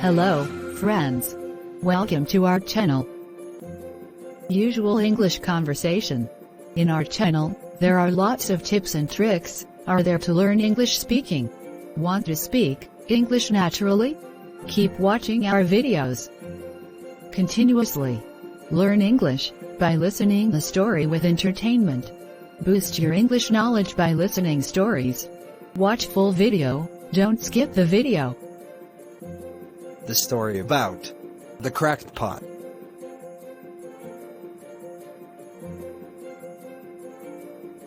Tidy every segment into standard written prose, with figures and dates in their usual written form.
Hello, friends. Welcome to our channel. Usual English conversation. In our channel, there are lots of tips and tricks are there to learn English speaking. Want to speak English naturally? Keep watching our videos. Continuously learn English by listening the story with entertainment. Boost your English knowledge by listening stories. Watch full video, don't skip the video. The story about the cracked pot.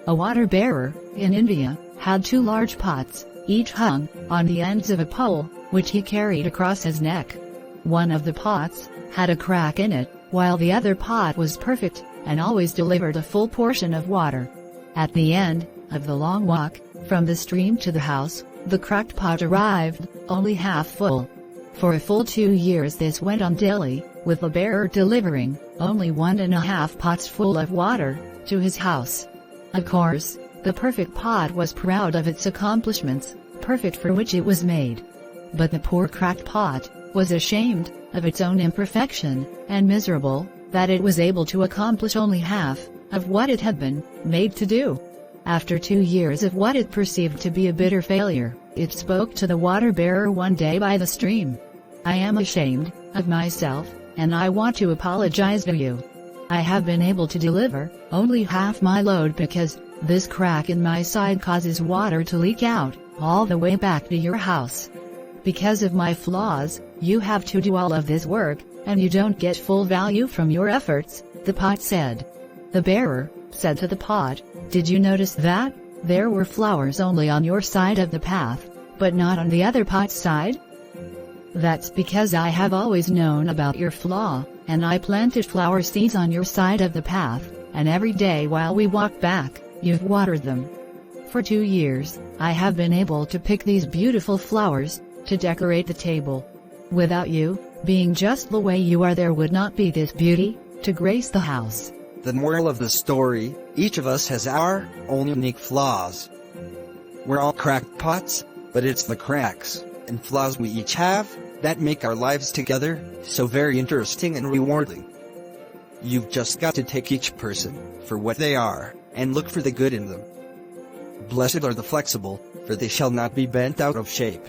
A water bearer in India had two large pots, each hung on the ends of a pole, which he carried across his neck. One of the pots had a crack in it, while the other pot was perfect and always delivered a full portion of water. At the end of the long walk from the stream to the house, the cracked pot arrived only half full. For a full 2 years this went on daily, with the bearer delivering only 1.5 pots full of water to his house. Of course, the perfect pot was proud of its accomplishments, perfect for which it was made. But the poor cracked pot was ashamed of its own imperfection, and miserable that it was able to accomplish only half of what it had been made to do. After 2 years of what it perceived to be a bitter failure, it spoke to the water bearer one day by the stream. "I am ashamed of myself, and I want to apologize to you. I have been able to deliver only half my load because this crack in my side causes water to leak out all the way back to your house. Because of my flaws, you have to do all of this work, and you don't get full value from your efforts," the pot said. The bearer said to the pot, "Did you notice that? There were flowers only on your side of the path, but not on the other pot's side? That's because I have always known about your flaw, and I planted flower seeds on your side of the path, and every day while we walked back, you've watered them. For 2 years, I have been able to pick these beautiful flowers to decorate the table. Without you being just the way you are, there would not be this beauty to grace the house." The moral of the story: each of us has our own unique flaws. We're all cracked pots, but it's the cracks and flaws we each have that make our lives together so very interesting and rewarding. You've just got to take each person for what they are and look for the good in them. Blessed are the flexible, for they shall not be bent out of shape.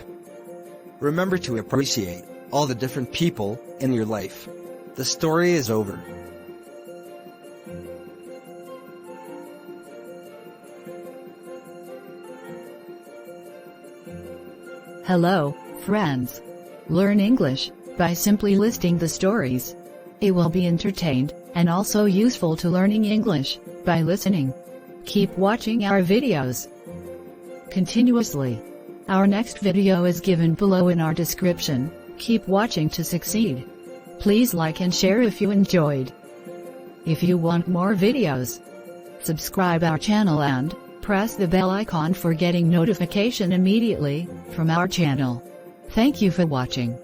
Remember to appreciate all the different people in your life. The story is over. Hello, friends. Learn English by simply listening the stories. It will be entertained and also useful to learning English by listening. Keep watching our videos continuously. Our next video is given below in our description. Keep watching to succeed. Please like and share if you enjoyed. If you want more videos, subscribe our channel and press the bell icon for getting notification immediately from our channel. Thank you for watching.